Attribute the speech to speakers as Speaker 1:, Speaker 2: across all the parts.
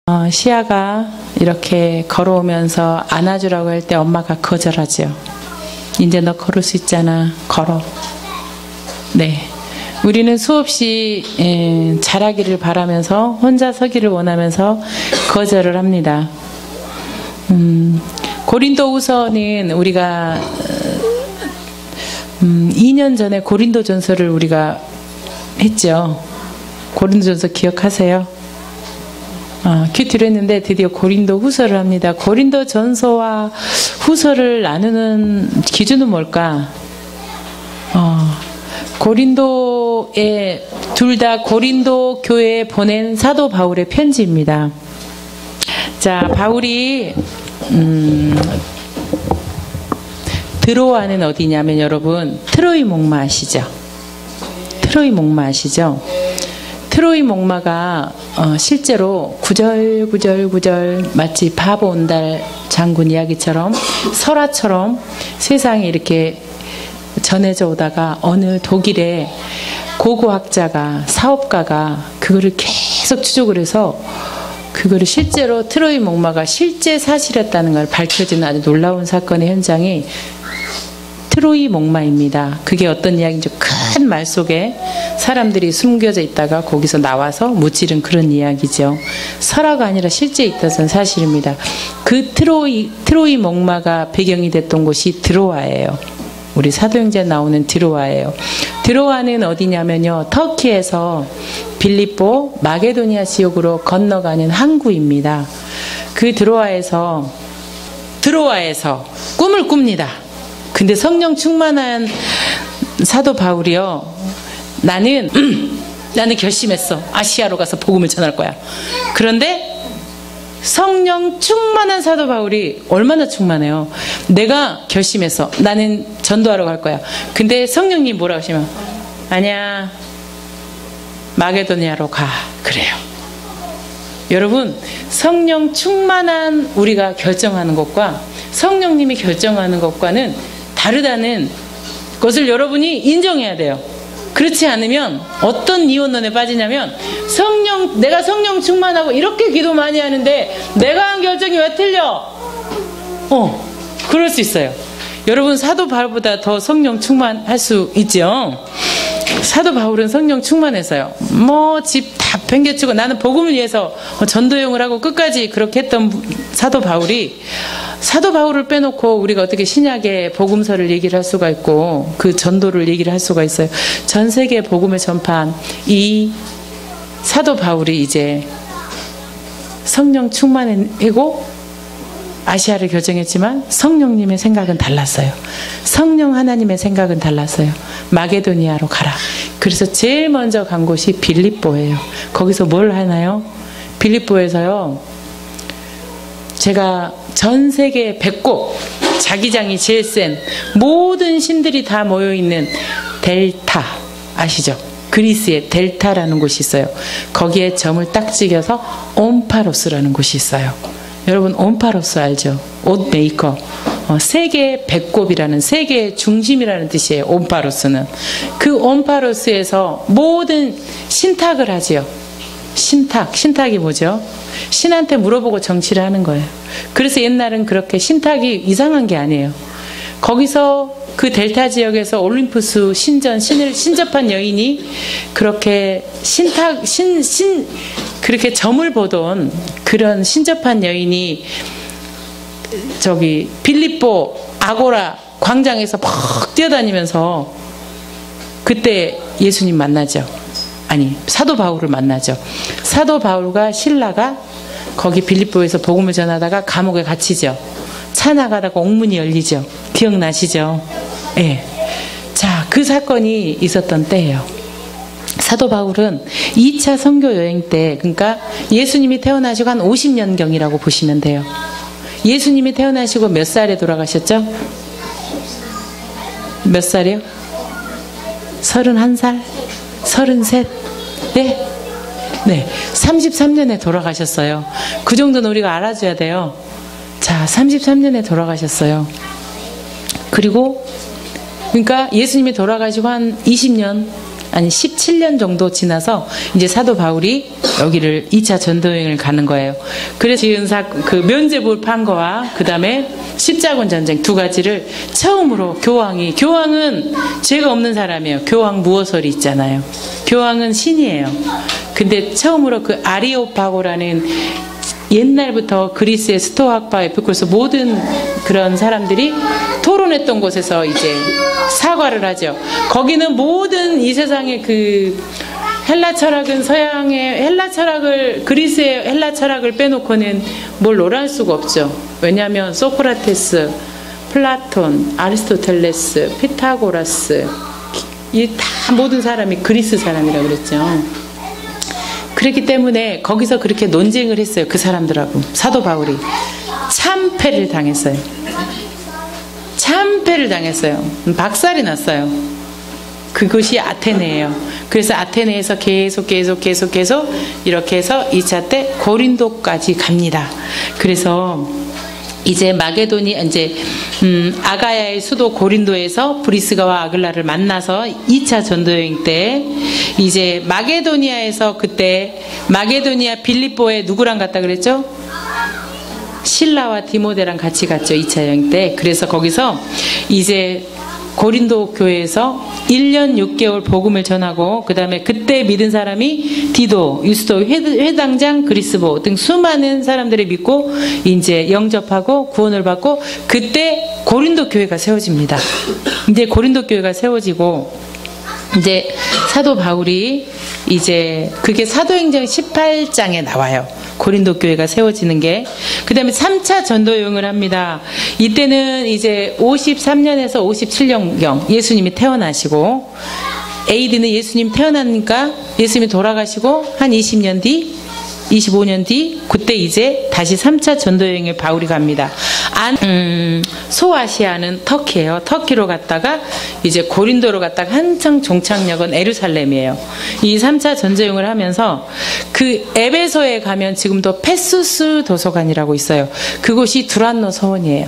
Speaker 1: 시아가 이렇게 걸어오면서 안아주라고 할 때 엄마가 거절하죠. 이제 너 걸을 수 있잖아. 걸어. 네. 우리는 수없이 잘하기를 바라면서 혼자 서기를 원하면서 거절을 합니다. 고린도후서는 우리가 2년 전에 고린도전서를 우리가 했죠. 고린도전서 기억하세요? 큐티를 했는데 드디어 고린도후서를 합니다. 고린도전서와 후서를 나누는 기준은 뭘까? 고린도에 둘 다 고린도 교회에 보낸 사도 바울의 편지입니다. 자, 바울이 드로아는 어디냐면 여러분 트로이 목마 아시죠? 트로이 목마 아시죠? 트로이 목마가 실제로 구절구절 마치 바보 온달 장군 이야기처럼 설화처럼 세상에 이렇게 전해져 오다가 어느 독일의 고고학자가 사업가가 그거를 계속 추적을 해서 그거를 실제로 트로이 목마가 실제 사실이었다는 걸 밝혀지는 아주 놀라운 사건의 현장이 트로이 목마입니다. 그게 어떤 이야기인지 큰 말 속에 사람들이 숨겨져 있다가 거기서 나와서 무찌른 그런 이야기죠. 설화가 아니라 실제 있다는 사실입니다. 그 트로이 목마가 배경이 됐던 곳이 드로아예요. 우리 사도행전에 나오는 드로아예요. 드로아는 어디냐면요. 터키에서 빌립보 마게도니아 지역으로 건너가는 항구입니다. 그 드로아에서 꿈을 꿉니다. 근데 성령 충만한 사도 바울이요. 나는 결심했어. 아시아로 가서 복음을 전할 거야. 그런데 성령 충만한 사도 바울이 얼마나 충만해요. 내가 결심했어. 나는 전도하러 갈 거야. 근데 성령님 뭐라고 하시면 아니야. 마게도니아로 가. 그래요. 여러분 성령 충만한 우리가 결정하는 것과 성령님이 결정하는 것과는 다르다는 것을 여러분이 인정해야 돼요. 그렇지 않으면 어떤 이혼론에 빠지냐면 내가 성령 충만하고 이렇게 기도 많이 하는데 내가 한 결정이 왜 틀려? 그럴 수 있어요. 여러분 사도 바울보다 더 성령 충만할 수 있죠. 사도 바울은 성령 충만했어요. 집 다 팽개치고 나는 복음을 위해서 전도용을 하고 끝까지 그렇게 했던 사도 바울을 빼놓고 우리가 어떻게 신약의 복음서를 얘기를 할 수가 있고 그 전도를 얘기를 할 수가 있어요. 전 세계에 복음을 전파한 이 사도 바울이 이제 성령 충만이고 아시아를 결정했지만 성령님의 생각은 달랐어요. 성령 하나님의 생각은 달랐어요. 마게도니아로 가라. 그래서 제일 먼저 간 곳이 빌립보예요. 거기서 뭘 하나요? 빌립보에서요. 제가 전 세계 배꼽 자기장이 제일 센 모든 신들이 다 모여있는 델타 아시죠? 그리스의 델타라는 곳이 있어요. 거기에 점을 딱 찍어서 온파로스라는 곳이 있어요. 여러분 온파로스 알죠? 옷 메이커. 세계 배꼽이라는 세계의 중심이라는 뜻이에요. 온파로스는. 그 온파로스에서 모든 신탁을 하지요. 신탁이 뭐죠? 신한테 물어보고 정치를 하는 거예요. 그래서 옛날은 그렇게 신탁이 이상한 게 아니에요. 거기서 그 델타 지역에서 올림푸스 신을 신접한 여인이 그렇게 그렇게 점을 보던 그런 신접한 여인이 저기 빌립보 아고라 광장에서 퍽 뛰어다니면서 그때 예수님 만나죠. 아니 사도 바울을 만나죠. 사도 바울과 실라가 거기 빌립보에서 복음을 전하다가 감옥에 갇히죠. 차 나가다가 옥문이 열리죠. 기억나시죠? 예. 자, 그 사건이 있었던 때예요. 사도 바울은 2차 선교 여행 때, 그러니까 예수님이 태어나시고 한 50년경이라고 보시면 돼요. 예수님이 태어나시고 몇 살에 돌아가셨죠? 몇 살이요? 31살? 33? 네? 네. 33년에 돌아가셨어요. 그 정도는 우리가 알아줘야 돼요. 자, 33년에 돌아가셨어요. 그리고, 그러니까 예수님이 돌아가시고 한 20년, 아니 17년 정도 지나서 이제 사도 바울이 여기를 2차 전도 여행을 가는 거예요. 그래서 지은 그 면제불판거와 그 다음에 십자군 전쟁 두 가지를 처음으로 교황은 죄가 없는 사람이에요. 교황 무어설이 있잖아요. 교황은 신이에요. 근데 처음으로 그 아리오파고라는 옛날부터 그리스의 스토아학파 에피쿠로스 모든 그런 사람들이 토론했던 곳에서 이제 사과를 하죠. 거기는 모든 이 세상의 그 헬라 철학은 서양의 헬라 철학을 그리스의 헬라 철학을 빼놓고는 뭘 논할 수가 없죠. 왜냐하면 소크라테스, 플라톤, 아리스토텔레스, 피타고라스 이 다 모든 사람이 그리스 사람이라고 그랬죠. 그렇기 때문에 거기서 그렇게 논쟁을 했어요. 그 사람들하고 사도 바울이 참패를 당했어요. 참패를 당했어요. 박살이 났어요. 그것이 아테네예요. 그래서 아테네에서 계속 이렇게 해서 2차 때 고린도까지 갑니다. 그래서 이제 아가야의 수도 고린도에서 브리스가와 아글라를 만나서 2차 전도여행 때 이제 마게도니아에서 그때 마게도니아 빌립보에 누구랑 갔다 그랬죠? 실라와 디모데랑 같이 갔죠. 2차 여행 때. 그래서 거기서 이제 고린도 교회에서 1년 6개월 복음을 전하고 그 다음에 그때 믿은 사람이 디도, 유스도, 회당장, 그리스보 등 수많은 사람들이 믿고 이제 영접하고 구원을 받고 그때 고린도 교회가 세워집니다. 이제 고린도 교회가 세워지고 이제 사도 바울이 이제 그게 사도행전 18장에 나와요. 고린도 교회가 세워지는 게. 그 다음에 3차 전도여행을 합니다. 이때는 이제 53년에서 57년경 예수님이 태어나시고 AD는 예수님 태어나니까 예수님이 돌아가시고 한 20년 뒤 25년 뒤 그때 이제 다시 3차 전도여행에 바울이 갑니다. 소아시아는 터키예요. 터키로 갔다가 이제 고린도로 갔다가 한창 종착역은 에루살렘이에요. 이 3차 전도여행을 하면서 그 에베소에 가면 지금도 페수스 도서관이라고 있어요. 그곳이 두란노 서원이에요.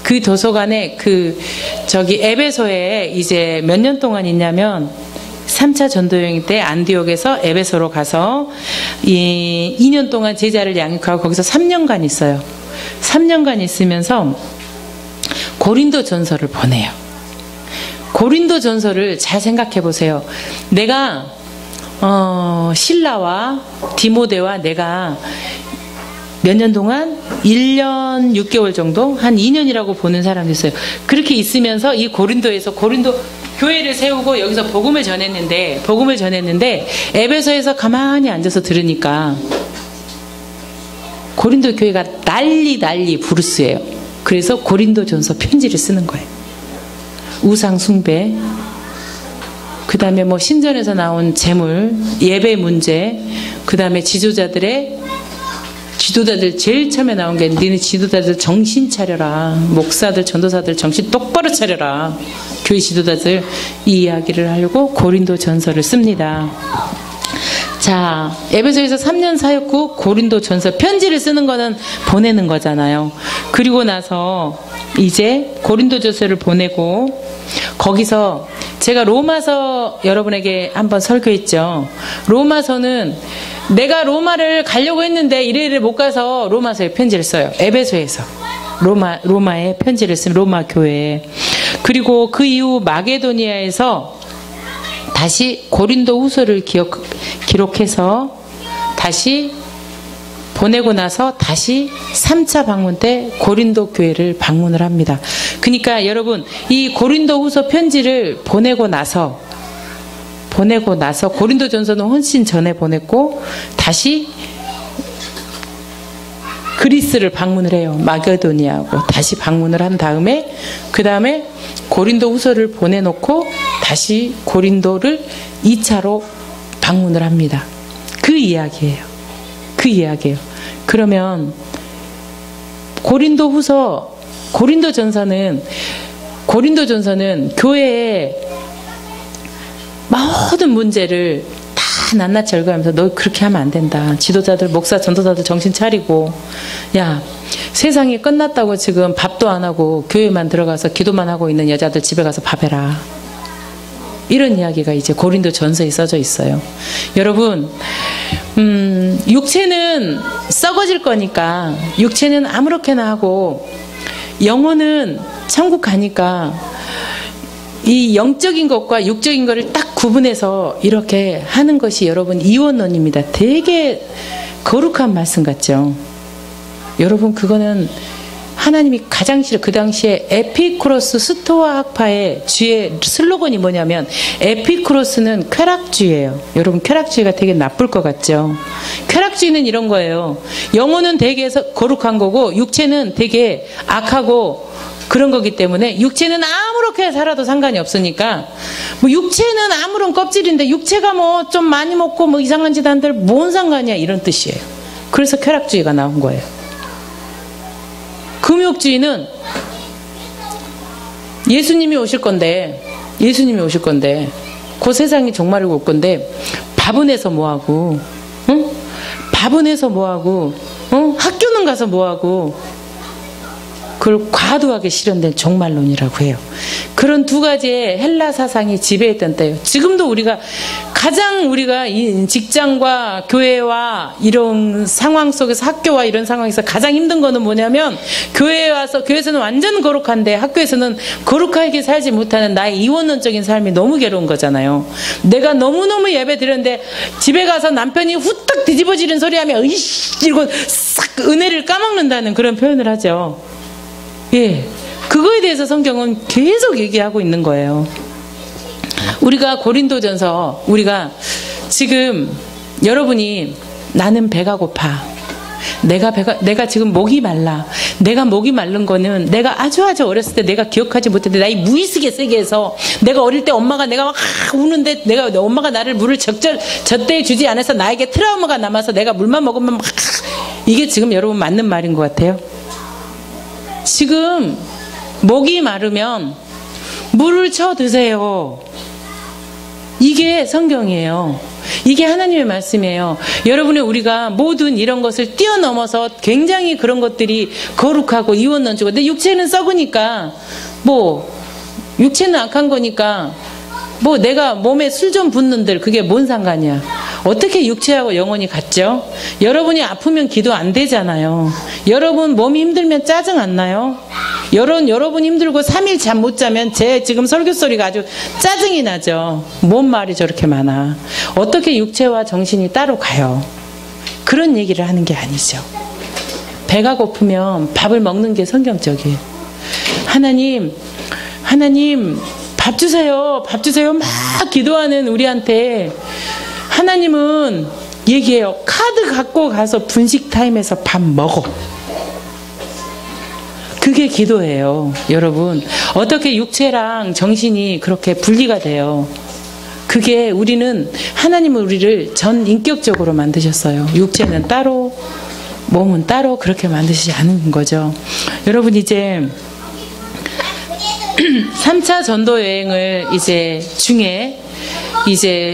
Speaker 1: 그 도서관에 에베소에 이제 몇 년 동안 있냐면 3차 전도여행 때 안디옥에서 에베소로 가서 2년 동안 제자를 양육하고 거기서 3년간 있어요. 3년간 있으면서 고린도 전서를 보내요. 고린도 전서를 잘 생각해 보세요. 내가 신라와 디모데와 내가 몇 년 동안 1년 6개월 정도 한 2년이라고 보는 사람도 있어요. 그렇게 있으면서 이 고린도에서 고린도 교회를 세우고 여기서 복음을 전했는데 에베소에서 가만히 앉아서 들으니까 고린도 교회가 난리 부르스예요. 그래서 고린도전서 편지를 쓰는 거예요. 우상 숭배, 그 다음에 뭐 신전에서 나온 재물, 예배 문제, 그 다음에 지도자들 제일 처음에 나온 게 니네 지도자들 정신 차려라. 목사들, 전도사들 정신 똑바로 차려라. 교회 지도자들 이 이야기를 하려고 고린도 전서를 씁니다. 자, 에베소에서 3년 사역 후 고린도 전서 편지를 쓰는 거는 보내는 거잖아요. 그리고 나서 이제 고린도 전서를 보내고 거기서 제가 로마서 여러분에게 한번 설교했죠. 로마서는 내가 로마를 가려고 했는데 이래를 못 가서 로마서에 편지를 써요. 에베소에서 로마에 편지를 쓴 로마 교회에. 그리고 그 이후 마게도니아에서 다시 고린도 후서를 기록해서 다시 보내고 나서 다시 3차 방문 때 고린도 교회를 방문을 합니다. 그러니까 여러분 이 고린도 후서 편지를 보내고 나서 고린도 전서는 훨씬 전에 보냈고 다시 그리스를 방문을 해요. 마게도니아하고 다시 방문을 한 다음에 그 다음에 고린도 후서를 보내놓고 다시 고린도를 2차로 방문을 합니다. 그 이야기예요. 그러면 고린도 전서는 교회의 모든 문제를 다 낱낱이 절거하면서 너 그렇게 하면 안 된다. 지도자들, 목사, 전도사들 정신 차리고 야 세상이 끝났다고 지금 밥도 안 하고 교회만 들어가서 기도만 하고 있는 여자들 집에 가서 밥해라. 이런 이야기가 이제 고린도 전서에 써져 있어요. 여러분, 육체는 썩어질 거니까 육체는 아무렇게나 하고 영혼은 천국 가니까 이 영적인 것과 육적인 것을 딱 구분해서 이렇게 하는 것이 여러분 이원론입니다. 되게 거룩한 말씀 같죠. 여러분, 그거는 하나님이 가장 싫어. 그 당시에 에피쿠로스 스토아 학파의 주의 슬로건이 뭐냐면, 에피쿠로스는 쾌락주의예요. 여러분, 쾌락주의가 되게 나쁠 것 같죠. 쾌락주의는 이런 거예요. 영혼은 되게 거룩한 거고 육체는 되게 악하고 그런 거기 때문에 육체는 아무렇게 살아도 상관이 없으니까, 뭐 육체는 아무런 껍질인데 육체가 뭐 좀 많이 먹고 뭐 이상한 짓 한들 뭔 상관이야, 이런 뜻이에요. 그래서 쾌락주의가 나온 거예요. 금욕주의는 예수님이 오실 건데 그 세상이 종말이 올 건데 밥은 해서 뭐하고, 응? 밥은 해서 뭐하고, 응? 학교는 가서 뭐하고, 그걸 과도하게 실현된 종말론이라고 해요. 그런 두 가지의 헬라 사상이 지배했던 때예요. 지금도 우리가 이 직장과 교회와 이런 상황 속에서, 학교와 이런 상황에서 가장 힘든 거는 뭐냐면, 교회에 와서, 교회에서는 완전 거룩한데 학교에서는 거룩하게 살지 못하는 나의 이원론적인 삶이 너무 괴로운 거잖아요. 내가 너무너무 예배 드렸는데 집에 가서 남편이 후딱 뒤집어지는 소리 하면 으이씨 이러고 싹 은혜를 까먹는다는 그런 표현을 하죠. 예, 그거에 대해서 성경은 계속 얘기하고 있는 거예요. 우리가 고린도전서, 우리가 지금 여러분이 나는 배가 고파, 내가 지금 목이 말라, 내가 목이 마른 거는 내가 아주 어렸을 때 내가 기억하지 못했는데 나이 무의식의 세계에서, 내가 어릴 때 엄마가 내가 막 우는데 엄마가 나를 물을 적대해 주지 않아서 나에게 트라우마가 남아서 내가 물만 먹으면 막, 이게 지금 여러분 맞는 말인 것 같아요. 지금 목이 마르면 물을 쳐 드세요. 이게 성경이에요. 이게 하나님의 말씀이에요. 여러분의 우리가 모든 이런 것을 뛰어넘어서 굉장히 그런 것들이 거룩하고 이원론적이고, 근데 육체는 썩으니까, 뭐 육체는 악한 거니까 뭐 내가 몸에 술 좀 붓는들 그게 뭔 상관이야. 어떻게 육체하고 영혼이 같죠? 여러분이 아프면 기도 안 되잖아요. 여러분 몸이 힘들면 짜증 안 나요? 여러분 힘들고 3일 잠 못 자면 제 지금 설교 소리가 아주 짜증이 나죠. 뭔 말이 저렇게 많아. 어떻게 육체와 정신이 따로 가요? 그런 얘기를 하는 게 아니죠. 배가 고프면 밥을 먹는 게 성경적이에요. 하나님 밥 주세요 막 기도하는 우리한테 하나님은 얘기해요. 카드 갖고 가서 분식 타임에서 밥 먹어. 그게 기도예요. 여러분, 어떻게 육체랑 정신이 그렇게 분리가 돼요? 그게, 우리는 하나님은 우리를 전 인격적으로 만드셨어요. 육체는 따로, 몸은 따로 그렇게 만드시지 않은 거죠. 여러분, 이제 3차 전도 여행을 중에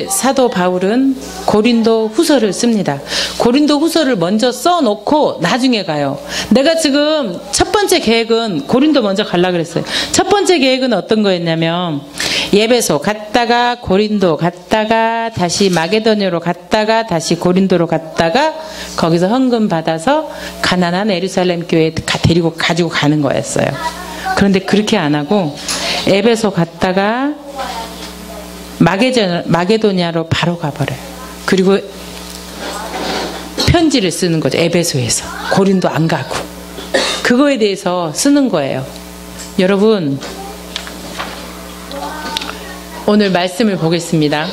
Speaker 1: 사도 바울은 고린도 후서를 씁니다. 고린도 후서를 먼저 써놓고 나중에 가요. 내가 지금 첫 번째 계획은 고린도 먼저 가려고 그랬어요. 첫 번째 계획은 어떤 거였냐면, 예배소 갔다가 고린도 갔다가 다시 마게도냐로 갔다가 다시 고린도로 갔다가 거기서 헌금 받아서 가난한 예루살렘 교회에 가지고 가는 거였어요. 그런데 그렇게 안 하고 에베소 갔다가 마게도냐로 바로 가버려요. 그리고 편지를 쓰는 거죠. 에베소에서. 고린도 안 가고. 그거에 대해서 쓰는 거예요. 여러분, 오늘 말씀을 보겠습니다.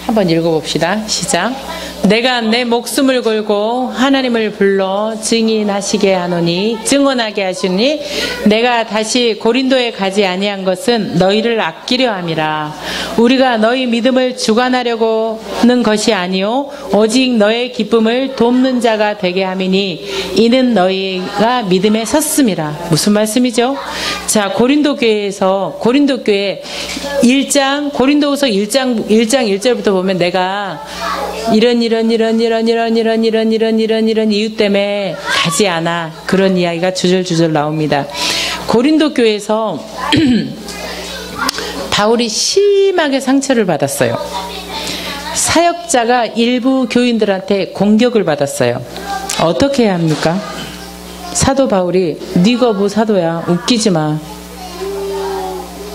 Speaker 1: 한번 읽어봅시다. 시작. 내가 내 목숨을 걸고 하나님을 불러 증언하게 하시니 내가 다시 고린도에 가지 아니한 것은 너희를 아끼려 함이라. 우리가 너희 믿음을 주관하려고는 것이 아니요 오직 너의 기쁨을 돕는 자가 되게 함이니 이는 너희가 믿음에 섰음이라. 무슨 말씀이죠? 자, 고린도 교회 고린도후서 1장 1절부터 보면 내가 이런 이유 때문에 가지 않아. 그런 이야기가 주절주절 나옵니다. 고린도 교회에서 바울이 심하게 상처를 받았어요. 사역자가 일부 교인들한테 공격을 받았어요. 어떻게 해야 합니까? 사도 바울이 네가 뭐 사도야, 웃기지 마.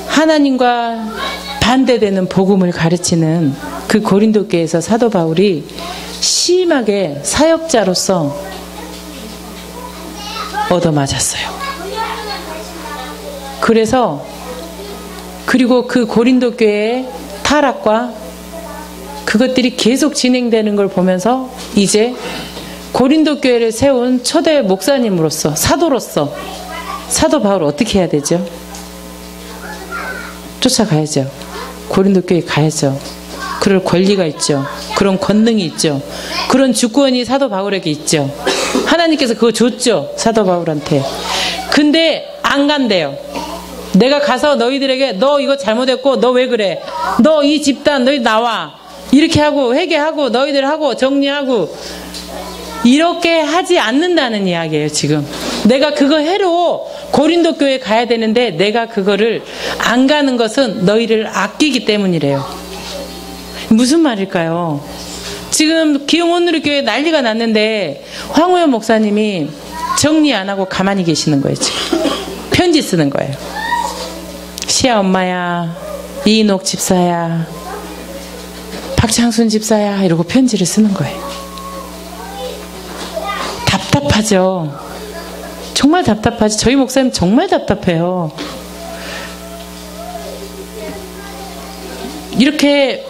Speaker 1: 하나님과 반대되는 복음을 가르치는 그 고린도 교회에서 사도 바울이 심하게 사역자로서 얻어맞았어요. 그리고 그 고린도 교회의 타락과 그것들이 계속 진행되는 걸 보면서 이제 고린도 교회를 세운 초대 목사님으로서, 사도로서 사도 바울 어떻게 해야 되죠? 쫓아가야죠. 고린도 교회 가야죠. 그럴 권리가 있죠. 그런 권능이 있죠. 그런 주권이 사도 바울에게 있죠. 하나님께서 그거 줬죠, 사도 바울한테. 근데 안 간대요. 내가 가서 너희들에게 너 이거 잘못했고 너 왜 그래? 너 이 집단 너희 나와. 이렇게 하고 회개하고 너희들 하고 정리하고 이렇게 하지 않는다는 이야기예요. 지금 내가 그거 해로 고린도 교회에 가야 되는데 내가 그거를 안 가는 것은 너희를 아끼기 때문이래요. 무슨 말일까요? 지금 기흥온누리 교회 난리가 났는데 황우현 목사님이 정리 안 하고 가만히 계시는 거예요. 지금 편지 쓰는 거예요. 시아 엄마야, 이인옥 집사야, 박창순 집사야 이러고 편지를 쓰는 거예요. 답답하죠. 정말 답답하지. 저희 목사님 정말 답답해요. 이렇게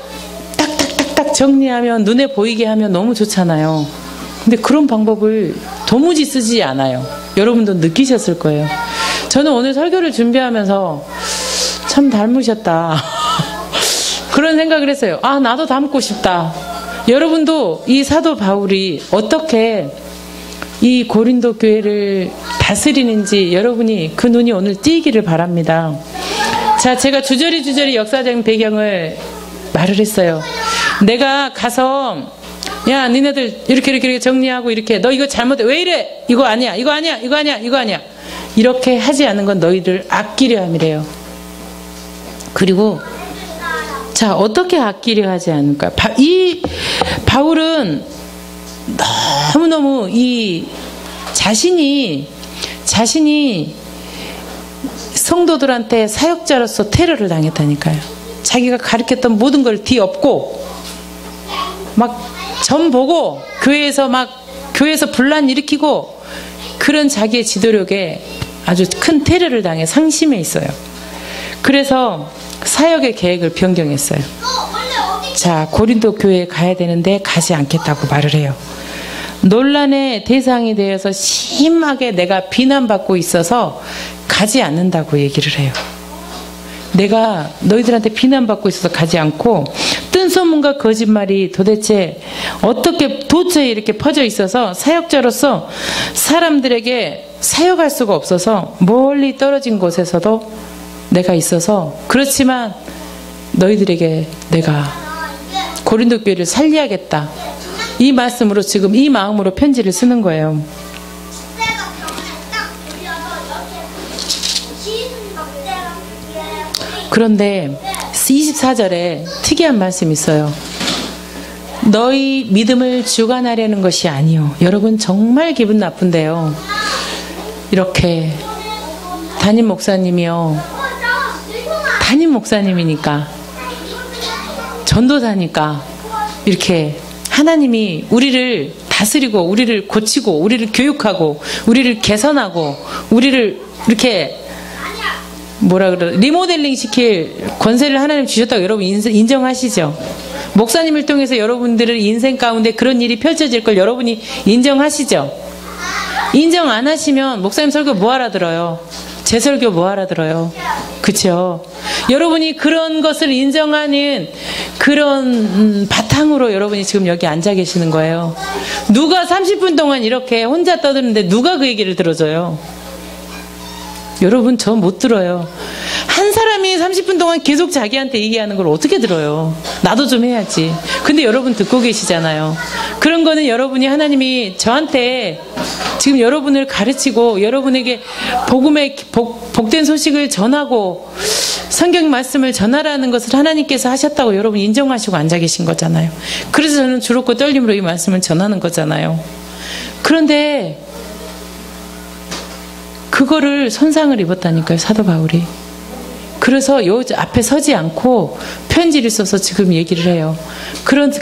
Speaker 1: 딱딱딱딱 정리하면 눈에 보이게 하면 너무 좋잖아요. 근데 그런 방법을 도무지 쓰지 않아요. 여러분도 느끼셨을 거예요. 저는 오늘 설교를 준비하면서 참 닮으셨다 그런 생각을 했어요. 아, 나도 닮고 싶다. 여러분도 이 사도 바울이 어떻게 이 고린도 교회를 다스리는지 여러분이 그 눈이 오늘 띄기를 바랍니다. 자, 제가 주저리 역사적인 배경을 말을 했어요. 내가 가서 야, 니네들 이렇게 정리하고 이렇게 너 이거 잘못해. 왜 이래? 이거 아니야. 이거 아니야. 이거 아니야. 이거 아니야. 이렇게 하지 않은 건 너희들 아끼려 함이래요. 그리고 자, 어떻게 아끼려 하지 않을까? 이 바울은 너무너무 이 자신이 성도들한테 사역자로서 테러를 당했다니까요. 자기가 가르쳤던 모든 걸 뒤엎고 막 점 보고 교회에서 분란 일으키고 그런 자기의 지도력에 아주 큰 테러를 당해 상심해 있어요. 그래서 사역의 계획을 변경했어요. 자, 고린도 교회에 가야 되는데 가지 않겠다고 말을 해요. 논란의 대상이 되어서 심하게 내가 비난받고 있어서 가지 않는다고 얘기를 해요. 내가 너희들한테 비난받고 있어서 가지 않고 뜬 소문과 거짓말이 도대체 도처에 이렇게 퍼져 있어서 사역자로서 사람들에게 사역할 수가 없어서 멀리 떨어진 곳에서도 내가 있어서 그렇지만 너희들에게 내가 고린도 교회를 살려야겠다. 이 말씀으로 지금 이 마음으로 편지를 쓰는 거예요. 그런데 24절에 특이한 말씀이 있어요. 너희 믿음을 주관하려는 것이 아니요. 여러분 정말 기분 나쁜데요. 이렇게 담임 목사님이요. 담임 목사님이니까 전도사니까 이렇게 하나님이 우리를 다스리고 우리를 고치고 우리를 교육하고 우리를 개선하고 우리를 이렇게 리모델링 시킬 권세를 하나님 주셨다고 여러분 인정하시죠? 목사님을 통해서 여러분들의 인생 가운데 그런 일이 펼쳐질 걸 여러분이 인정하시죠? 인정 안 하시면 목사님 설교 뭐 알아들어요? 제 설교 뭐 알아들어요? 그쵸? 여러분이 그런 것을 인정하는 그런 바탕으로 여러분이 지금 여기 앉아 계시는 거예요. 누가 30분 동안 이렇게 혼자 떠드는데 누가 그 얘기를 들어줘요? 여러분 저 못 들어요. 한 사람이 30분 동안 계속 자기한테 얘기하는 걸 어떻게 들어요? 나도 좀 해야지. 근데 여러분 듣고 계시잖아요. 그런 이런 거는 여러분이 하나님이 저한테 지금 여러분을 가르치고 여러분에게 복음의 복된 소식을 전하고 성경 말씀을 전하라는 것을 하나님께서 하셨다고 여러분 인정하시고 앉아 계신 거잖아요. 그래서 저는 주롭고 떨림으로 이 말씀을 전하는 거잖아요. 그런데 그거를 손상을 입었다니까요, 사도 바울이. 그래서 요 앞에 서지 않고 편지를 써서 지금 얘기를 해요.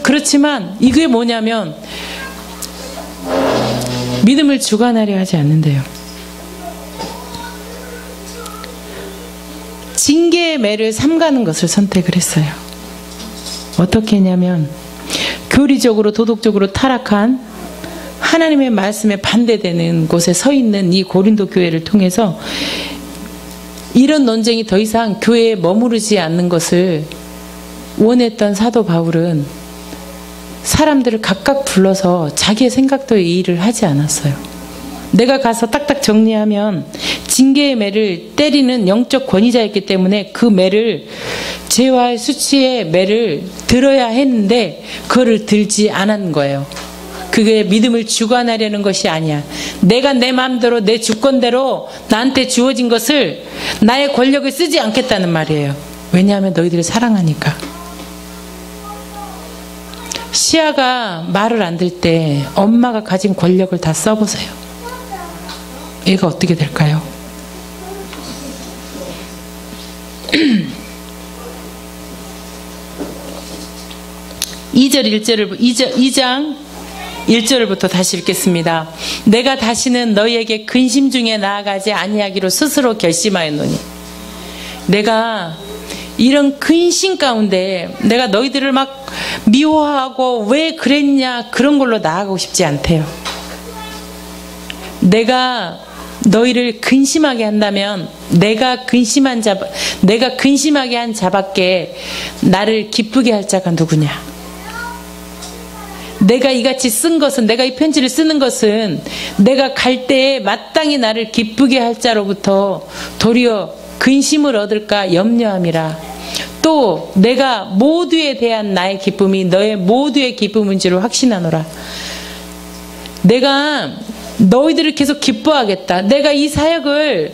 Speaker 1: 그렇지만 이게 뭐냐면 믿음을 주관하려 하지 않는데요. 징계의 매를 삼가는 것을 선택을 했어요. 어떻게 했냐면 교리적으로 도덕적으로 타락한 하나님의 말씀에 반대되는 곳에 서 있는 이 고린도 교회를 통해서 이런 논쟁이 더 이상 교회에 머무르지 않는 것을 원했던 사도 바울은 사람들을 각각 불러서 자기의 생각대로 이 일을 하지 않았어요. 내가 가서 딱딱 정리하면 징계의 매를 때리는 영적 권위자였기 때문에 그 매를 죄와의 수치의 매를 들어야 했는데 그거를 들지 않은 거예요. 그게 믿음을 주관하려는 것이 아니야. 내가 내 마음대로 내 주권대로 나한테 주어진 것을 나의 권력을 쓰지 않겠다는 말이에요. 왜냐하면 너희들을 사랑하니까. 시아가 말을 안 들 때 엄마가 가진 권력을 다 써보세요. 얘가 어떻게 될까요? 2장 1절부터 다시 읽겠습니다. 내가 다시는 너희에게 근심 중에 나아가지 아니하기로 스스로 결심하였노니. 내가 이런 근심 가운데 내가 너희들을 막 미워하고 왜 그랬냐 그런 걸로 나아가고 싶지 않대요. 내가 너희를 근심하게 한다면 내가 근심하게 한 자밖에 나를 기쁘게 할 자가 누구냐. 내가 이같이 쓴 것은, 내가 이 편지를 쓰는 것은 내가 갈 때에 마땅히 나를 기쁘게 할 자로부터 도리어 근심을 얻을까 염려함이라. 또 내가 모두에 대한 나의 기쁨이 너의 모두의 기쁨인 줄 확신하노라. 내가 너희들을 계속 기뻐하겠다. 내가 이 사역을,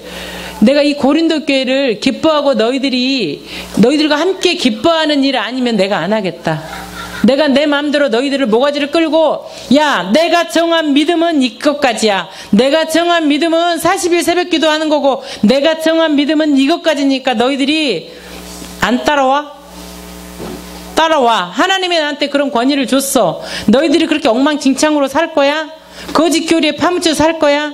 Speaker 1: 내가 이 고린도 교회를 기뻐하고 너희들과 함께 기뻐하는 일 아니면 내가 안 하겠다. 내가 내 마음대로 너희들을 모가지를 끌고, 야, 내가 정한 믿음은 이것까지야. 내가 정한 믿음은 40일 새벽 기도하는 거고, 내가 정한 믿음은 이것까지니까 너희들이 안 따라와? 따라와. 하나님이 나한테 그런 권위를 줬어. 너희들이 그렇게 엉망진창으로 살 거야? 거짓 교리에 파묻혀 살 거야?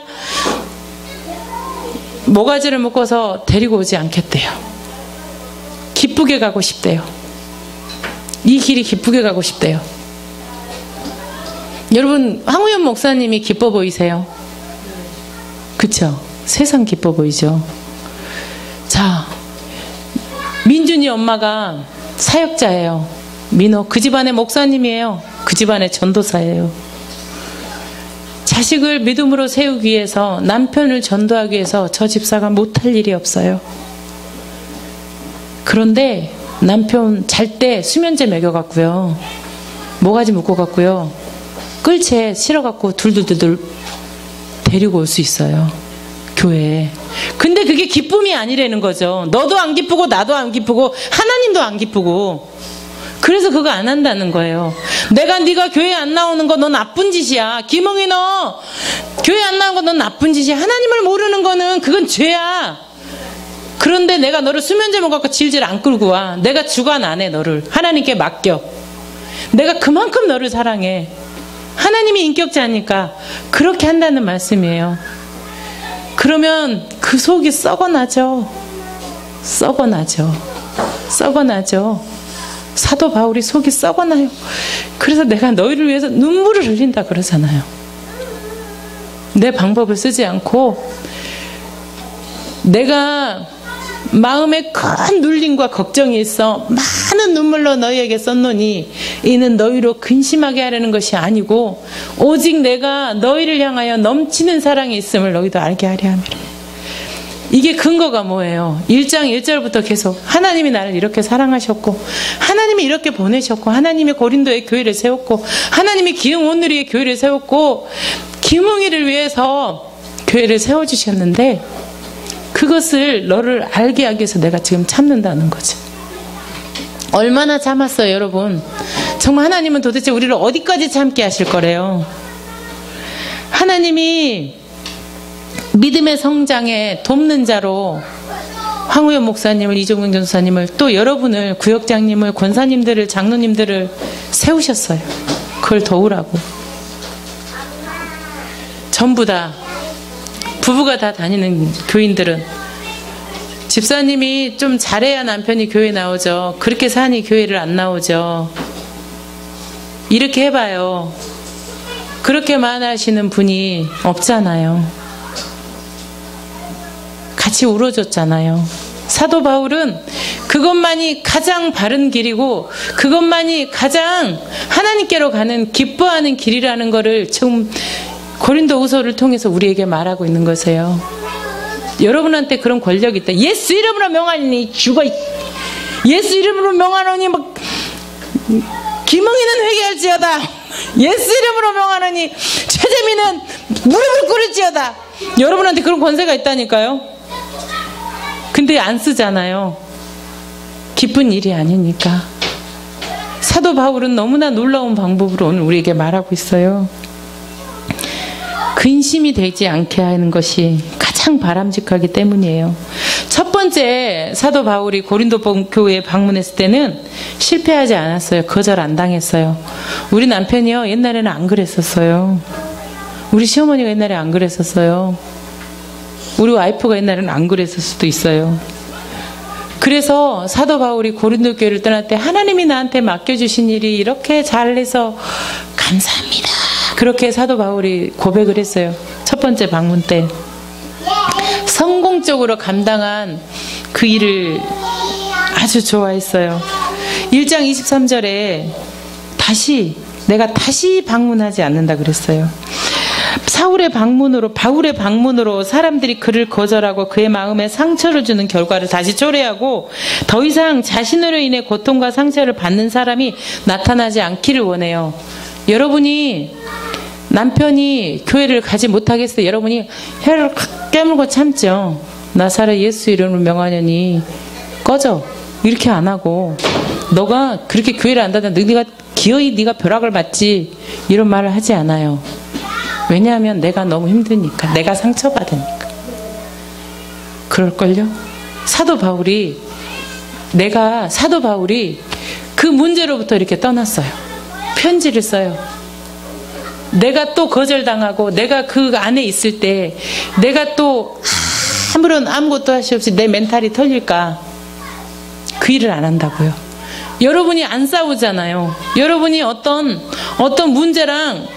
Speaker 1: 모가지를 묶어서 데리고 오지 않겠대요. 기쁘게 가고 싶대요. 이 길이 기쁘게 가고 싶대요. 여러분, 황우연 목사님이 기뻐 보이세요? 그쵸? 세상 기뻐 보이죠? 자, 민준이 엄마가 사역자예요. 민호, 그 집안의 목사님이에요. 그 집안의 전도사예요. 자식을 믿음으로 세우기 위해서, 남편을 전도하기 위해서 저 집사가 못할 일이 없어요. 그런데 남편 잘 때 수면제 먹여갖고요, 모가지 묶어갖고요, 끌채 실어갖고 둘둘둘 데리고 올 수 있어요, 교회에. 근데 그게 기쁨이 아니라는 거죠. 너도 안 기쁘고 나도 안 기쁘고 하나님도 안 기쁘고. 그래서 그거 안 한다는 거예요. 네가 교회 안 나오는 거 너 나쁜 짓이야. 김홍희, 너 교회 안 나오는 거 넌 나쁜 짓이야. 하나님을 모르는 거는 그건 죄야. 그런데 내가 너를 수면제 먹어갖고 질질 안 끌고 와. 내가 주관 안 해. 너를 하나님께 맡겨. 내가 그만큼 너를 사랑해. 하나님이 인격자니까 그렇게 한다는 말씀이에요. 그러면 그 속이 썩어나죠. 썩어나죠. 사도 바울이 속이 썩어나요. 그래서 내가 너희를 위해서 눈물을 흘린다 그러잖아요. 내 방법을 쓰지 않고 내가 마음에 큰 눌림과 걱정이 있어 많은 눈물로 너희에게 썼노니 이는 너희로 근심하게 하려는 것이 아니고 오직 내가 너희를 향하여 넘치는 사랑이 있음을 너희도 알게 하려 함이라. 이게 근거가 뭐예요? 1장 1절부터 계속 하나님이 나를 이렇게 사랑하셨고 하나님이 이렇게 보내셨고 하나님이 고린도에 교회를 세웠고 하나님이 기흥 온누리에 교회를 세웠고 김웅이를 위해서 교회를 세워주셨는데 그것을 너를 알게 하기 위해서 내가 지금 참는다는 거죠. 얼마나 참았어요, 여러분? 정말 하나님은 도대체 우리를 어디까지 참게 하실 거래요? 하나님이 믿음의 성장에 돕는 자로 황우연 목사님을, 이종경 전사님을, 또 여러분을, 구역장님을, 권사님들을, 장로님들을 세우셨어요. 그걸 도우라고. 전부 다 부부가 다 다니는 교인들은 집사님이 좀 잘해야 남편이 교회 나오죠. 그렇게 사니 교회를 안 나오죠. 이렇게 해봐요. 그렇게만 하시는 분이 없잖아요. 같이 울어줬잖아요. 사도 바울은 그것만이 가장 바른 길이고 그것만이 가장 하나님께로 가는 기뻐하는 길이라는 것을 지금 고린도후서를 통해서 우리에게 말하고 있는 것이에요. 여러분한테 그런 권력이 있다. 예수 이름으로 명하니 죽어. 예수 이름으로 명하노니 막 김웅이는 회개할지어다. 예수 이름으로 명하노니 최재민은 무릎을 꿇을지어다. 여러분한테 그런 권세가 있다니까요. 근데 안 쓰잖아요. 기쁜 일이 아니니까. 사도 바울은 너무나 놀라운 방법으로 오늘 우리에게 말하고 있어요. 근심이 되지 않게 하는 것이 가장 바람직하기 때문이에요. 첫 번째 사도 바울이 고린도 교회에 방문했을 때는 실패하지 않았어요. 거절 안 당했어요. 우리 남편이요, 옛날에는 안 그랬었어요. 우리 시어머니가 옛날에 안 그랬었어요. 우리 와이프가 옛날에는 안 그랬을 수도 있어요. 그래서 사도 바울이 고린도 교회를 떠날 때 하나님이 나한테 맡겨주신 일이 이렇게 잘해서 감사합니다. 그렇게 사도 바울이 고백을 했어요. 첫 번째 방문 때. 성공적으로 감당한 그 일을 아주 좋아했어요. 1장 23절에 내가 다시 방문하지 않는다 그랬어요. 바울의 방문으로 사람들이 그를 거절하고 그의 마음에 상처를 주는 결과를 다시 초래하고 더 이상 자신으로 인해 고통과 상처를 받는 사람이 나타나지 않기를 원해요. 여러분이 남편이 교회를 가지 못하겠어요. 여러분이 혀를 깨물고 참죠. 나사렛 예수 이름으로 명하노니 꺼져. 이렇게 안 하고 너가 그렇게 교회를 안 다녀. 네가 기어이 네가 벼락을 맞지. 이런 말을 하지 않아요. 왜냐하면 내가 너무 힘드니까. 내가 상처받으니까. 그럴걸요? 사도 바울이 그 문제로부터 이렇게 떠났어요. 편지를 써요. 내가 또 거절당하고 내가 그 안에 있을 때 내가 또 아무것도 할 수 없이 내 멘탈이 털릴까? 그 일을 안 한다고요. 여러분이 안 싸우잖아요. 여러분이 어떤 문제랑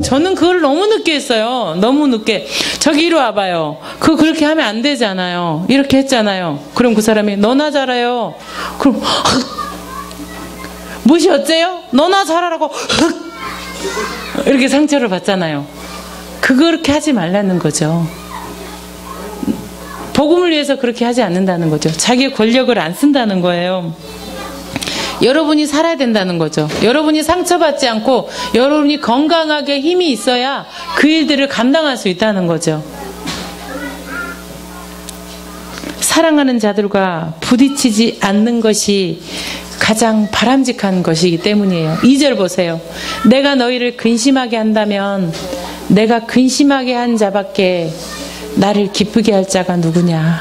Speaker 1: 저는 그걸 너무 늦게 했어요. 너무 늦게. 저기 이리 와봐요. 그거 그렇게 하면 안 되잖아요. 이렇게 했잖아요. 그럼 그 사람이 너나 잘해요. 그럼 무엇이 어째요? 너나 잘하라고 이렇게 상처를 받잖아요. 그렇게 하지 말라는 거죠. 복음을 위해서 그렇게 하지 않는다는 거죠. 자기의 권력을 안 쓴다는 거예요. 여러분이 살아야 된다는 거죠. 여러분이 상처받지 않고 여러분이 건강하게 힘이 있어야 그 일들을 감당할 수 있다는 거죠. 사랑하는 자들과 부딪히지 않는 것이 가장 바람직한 것이기 때문이에요. 2절 보세요. 내가 너희를 근심하게 한다면 내가 근심하게 한 자밖에 나를 기쁘게 할 자가 누구냐.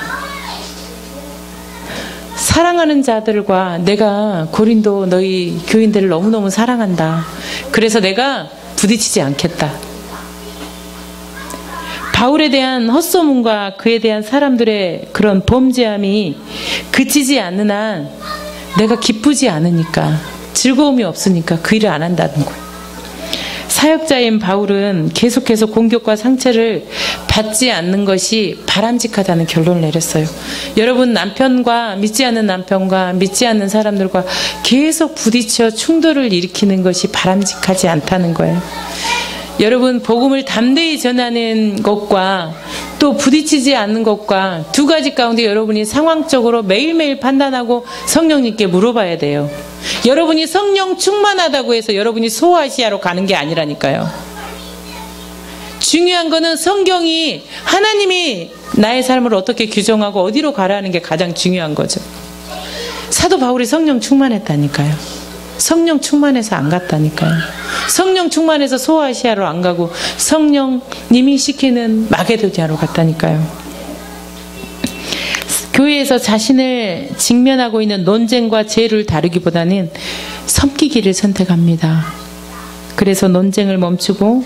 Speaker 1: 사랑하는 자들과 내가 고린도 너희 교인들을 너무너무 사랑한다. 그래서 내가 부딪히지 않겠다. 바울에 대한 헛소문과 그에 대한 사람들의 그런 범죄함이 그치지 않는 한 내가 기쁘지 않으니까, 즐거움이 없으니까 그 일을 안 한다는 거예요. 사역자인 바울은 계속해서 공격과 상처를 받지 않는 것이 바람직하다는 결론을 내렸어요. 여러분, 믿지 않는 사람들과 계속 부딪혀 충돌을 일으키는 것이 바람직하지 않다는 거예요. 여러분, 복음을 담대히 전하는 것과 또 부딪히지 않는 것과 두 가지 가운데 여러분이 상황적으로 매일매일 판단하고 성령님께 물어봐야 돼요. 여러분이 성령 충만하다고 해서 여러분이 소아시아로 가는 게 아니라니까요. 중요한 거는 성경이 하나님이 나의 삶을 어떻게 규정하고 어디로 가라는 게 가장 중요한 거죠. 사도 바울이 성령 충만했다니까요. 성령 충만해서 안 갔다니까요. 성령 충만해서 소아시아로 안 가고 성령님이 시키는 마게도냐로 갔다니까요. 교회에서 자신을 직면하고 있는 논쟁과 죄를 다루기보다는 섬기기를 선택합니다. 그래서 논쟁을 멈추고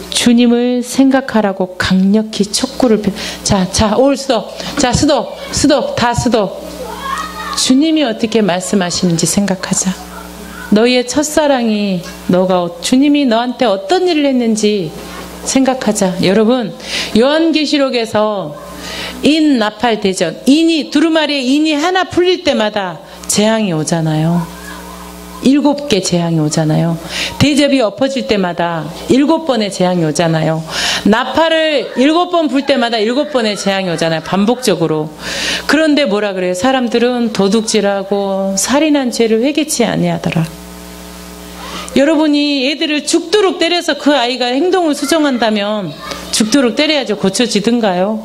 Speaker 1: 주님을 생각하라고 강력히 촉구를 자, 올 스톱. 자, 스톱. 다 스톱. 주님이 어떻게 말씀하시는지 생각하자. 너희의 첫사랑이 주님이 너한테 어떤 일을 했는지 생각하자. 여러분, 요한계시록에서 인나팔대전, 두루마리의 인이 하나 풀릴 때마다 재앙이 오잖아요. 7개 재앙이 오잖아요. 대접이 엎어질 때마다 7번의 재앙이 오잖아요. 나팔을 7번 불 때마다 7번의 재앙이 오잖아요. 반복적으로. 그런데 뭐라 그래요? 사람들은 도둑질하고 살인한 죄를 회개치 아니하더라. 여러분이 애들을 죽도록 때려서 그 아이가 행동을 수정한다면 죽도록 때려야죠. 고쳐지든가요?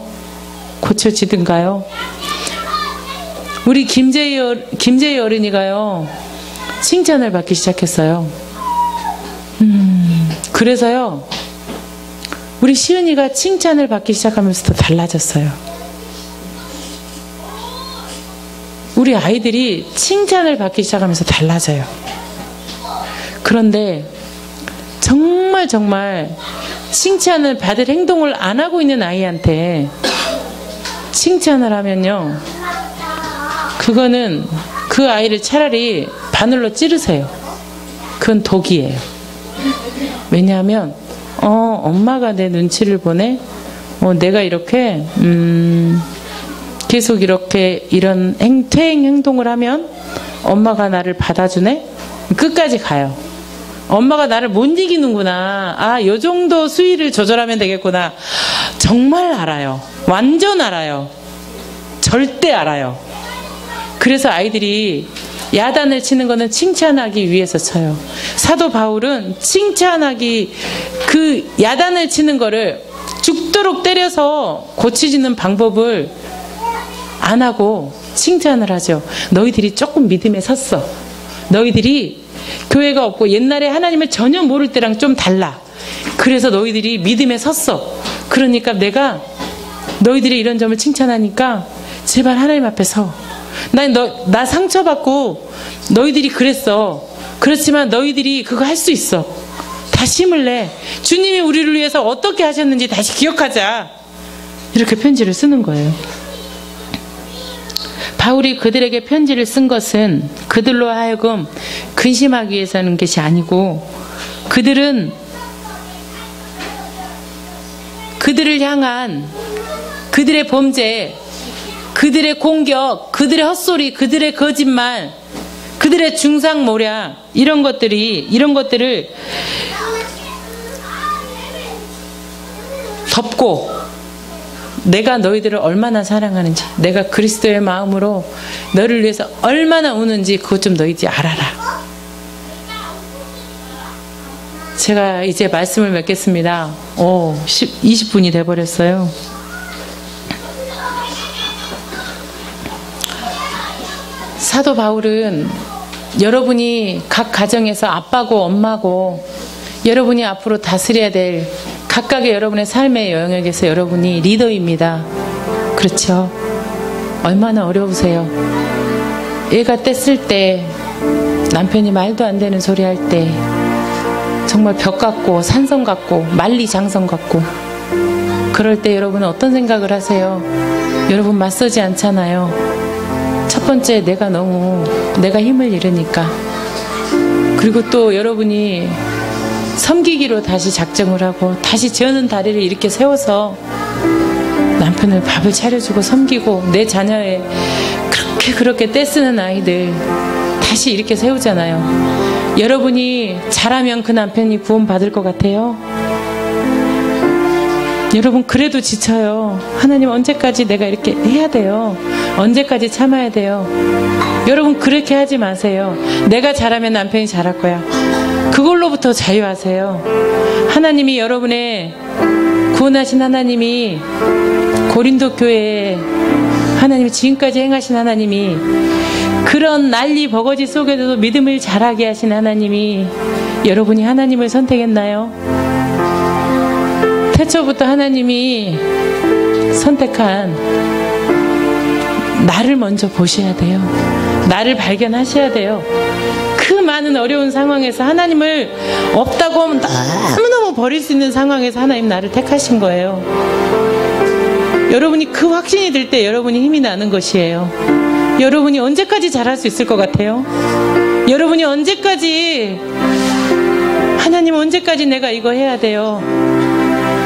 Speaker 1: 우리 김재희 어린이가요, 칭찬을 받기 시작했어요. 그래서요, 우리 시은이가 칭찬을 받기 시작하면서 더 달라졌어요. 우리 아이들이 칭찬을 받기 시작하면서 달라져요. 그런데 정말 칭찬을 받을 행동을 안 하고 있는 아이한테 칭찬을 하면요, 그거는 그 아이를 차라리 바늘로 찌르세요. 그건 독이에요. 왜냐하면 엄마가 내 눈치를 보네. 내가 이렇게 계속 이런 퇴행 행동을 하면 엄마가 나를 받아주네. 끝까지 가요. 엄마가 나를 못 이기는구나. 요 정도 수위를 조절하면 되겠구나. 정말 알아요. 완전 알아요. 절대 알아요. 그래서 아이들이 야단을 치는 거는 칭찬하기 위해서 쳐요. 사도 바울은 그 야단을 치는 거를 죽도록 때려서 고치지는 방법을 안 하고 칭찬을 하죠. 너희들이 조금 믿음에 섰어. 너희들이 교회가 없고 옛날에 하나님을 전혀 모를 때랑 좀 달라. 그래서 너희들이 믿음에 섰어. 그러니까 내가 너희들이 이런 점을 칭찬하니까 제발 하나님 앞에 서. 나 상처받고 너희들이 그랬어. 그렇지만 너희들이 그거 할 수 있어. 다시 힘을 내. 주님이 우리를 위해서 어떻게 하셨는지 다시 기억하자. 이렇게 편지를 쓰는 거예요. 바울이 그들에게 편지를 쓴 것은 그들로 하여금 근심하기 위해서 하는 것이 아니고, 그들을 향한 그들의 범죄, 그들의 공격, 그들의 헛소리, 그들의 거짓말, 그들의 중상모략, 이런 것들을 덮고 내가 너희들을 얼마나 사랑하는지, 내가 그리스도의 마음으로 너를 위해서 얼마나 우는지 그것 좀 너희들이 알아라. 제가 이제 말씀을 맺겠습니다. 20분이 돼버렸어요. 사도 바울은 여러분이 각 가정에서 아빠고 엄마고 여러분이 앞으로 다스려야 될 각각의 여러분의 삶의 영역에서 여러분이 리더입니다. 그렇죠? 얼마나 어려우세요? 애가 뗐을 때, 남편이 말도 안 되는 소리 할 때, 정말 벽 같고 산성 같고 만리장성 같고, 그럴 때 여러분은 어떤 생각을 하세요? 여러분 맞서지 않잖아요. 첫 번째, 내가 힘을 잃으니까. 그리고 또 여러분이 섬기기로 다시 작정을 하고 다시 저는 다리를 이렇게 세워서 남편을 밥을 차려주고 섬기고, 내 자녀의 그렇게 떼쓰는 아이들 다시 이렇게 세우잖아요. 여러분이 잘하면 그 남편이 구원받을 것 같아요? 여러분 그래도 지쳐요. 하나님 언제까지 내가 이렇게 해야 돼요? 언제까지 참아야 돼요? 여러분 그렇게 하지 마세요. 내가 잘하면 남편이 잘할 거야. 그걸로부터 자유하세요. 하나님이 여러분의 구원하신 하나님이 고린도 교회에 하나님이 지금까지 행하신 하나님이 그런 난리 버거지 속에서도 믿음을 자라게 하신 하나님이 여러분이 하나님을 선택했나요? 태초부터 하나님이 선택한 나를 먼저 보셔야 돼요. 나를 발견하셔야 돼요. 그 많은 어려운 상황에서 하나님을 없다고 하면 너무너무 버릴 수 있는 상황에서 하나님 나를 택하신 거예요. 여러분이 그 확신이 들 때 여러분이 힘이 나는 것이에요. 여러분이 언제까지 잘할 수 있을 것 같아요? 여러분이 언제까지 하나님 언제까지 내가 이거 해야 돼요?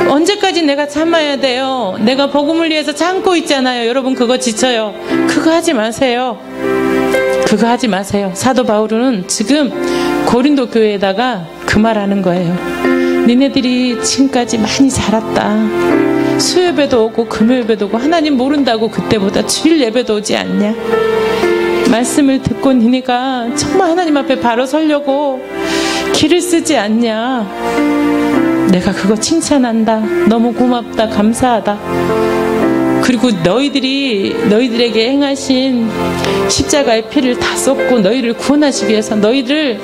Speaker 1: 언제까지 내가 참아야 돼요? 내가 복음을 위해서 참고 있잖아요. 여러분 그거 지쳐요. 그거 하지 마세요. 그거 하지 마세요. 사도 바울은 지금 고린도 교회에다가 그 말하는 거예요. 니네들이 지금까지 많이 자랐다. 수요예배도 오고 금요예배도 오고 하나님 모른다고 그때보다 주일 예배도 오지 않냐? 말씀을 듣고 니네가 정말 하나님 앞에 바로 서려고 길을 쓰지 않냐? 내가 그거 칭찬한다. 너무 고맙다. 감사하다. 그리고 너희들에게 행하신 십자가의 피를 다 쏟고 너희를 구원하시기 위해서 너희를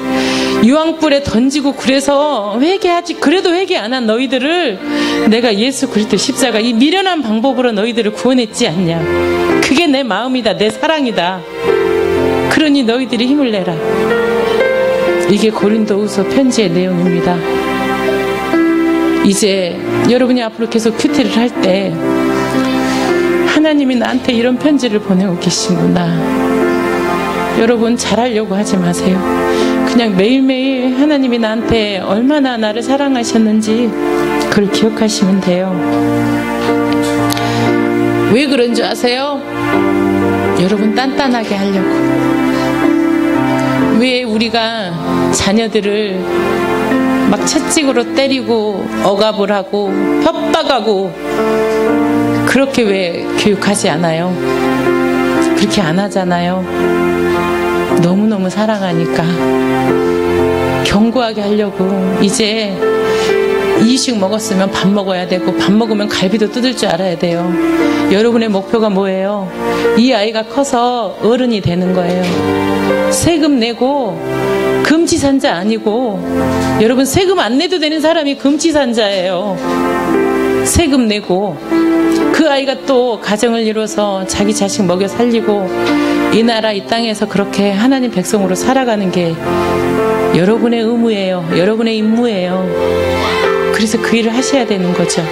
Speaker 1: 유황불에 던지고 그래서 그래도 회개 안 한 너희들을 내가 예수 그리스도 십자가 이 미련한 방법으로 너희들을 구원했지 않냐. 그게 내 마음이다. 내 사랑이다. 그러니 너희들이 힘을 내라. 이게 고린도후서 편지의 내용입니다. 이제 여러분이 앞으로 계속 큐티를 할 때 하나님이 나한테 이런 편지를 보내고 계시구나. 여러분 잘하려고 하지 마세요. 그냥 매일매일 하나님이 나한테 얼마나 나를 사랑하셨는지 그걸 기억하시면 돼요. 왜 그런 줄 아세요? 여러분 단단하게 하려고. 왜 우리가 자녀들을 막 채찍으로 때리고 억압을 하고 협박하고 그렇게 왜 교육하지 않아요? 그렇게 안 하잖아요. 너무너무 사랑하니까 견고하게 하려고. 이제 이식 먹었으면 밥 먹어야 되고 밥 먹으면 갈비도 뜯을 줄 알아야 돼요. 여러분의 목표가 뭐예요? 이 아이가 커서 어른이 되는 거예요. 세금 내고 금치산자 아니고, 여러분 세금 안 내도 되는 사람이 금치산자예요. 세금 내고 그 아이가 또 가정을 이뤄서 자기 자식 먹여 살리고 이 나라 이 땅에서 그렇게 하나님 백성으로 살아가는 게 여러분의 의무예요. 여러분의 임무예요. 그래서 그 일을 하셔야 되는 거죠.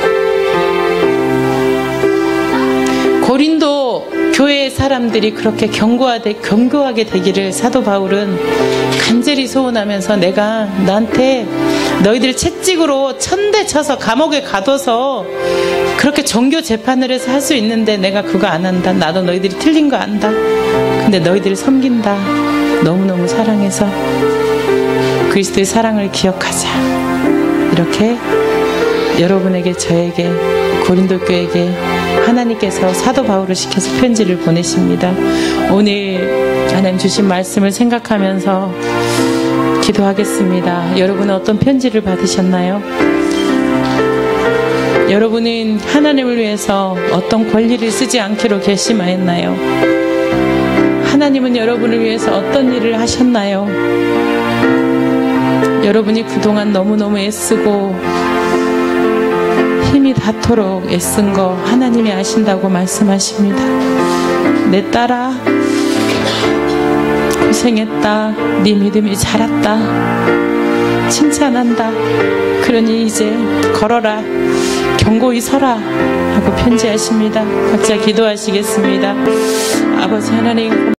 Speaker 1: 고린도 교회의 사람들이 그렇게 견고하게 되기를 사도 바울은 간절히 소원하면서, 내가 너한테 너희들 채찍으로 천대 쳐서 감옥에 가둬서 그렇게 정교 재판을 해서 할 수 있는데 내가 그거 안 한다. 나도 너희들이 틀린 거 안다. 근데 너희들을 섬긴다. 너무너무 사랑해서 그리스도의 사랑을 기억하자. 이렇게 여러분에게, 저에게, 고린도 교회에게 하나님께서 사도 바울을 시켜서 편지를 보내십니다. 오늘 하나님 주신 말씀을 생각하면서 기도하겠습니다. 여러분은 어떤 편지를 받으셨나요? 여러분은 하나님을 위해서 어떤 권리를 쓰지 않기로 결심하였나요? 하나님은 여러분을 위해서 어떤 일을 하셨나요? 여러분이 그동안 너무너무 애쓰고 힘이 닿도록 애쓴 거 하나님이 아신다고 말씀하십니다. 내 딸아, 고생했다. 네 믿음이 자랐다. 칭찬한다. 그러니 이제 걸어라. 견고히 서라. 하고 편지하십니다. 각자 기도하시겠습니다. 아버지 하나님,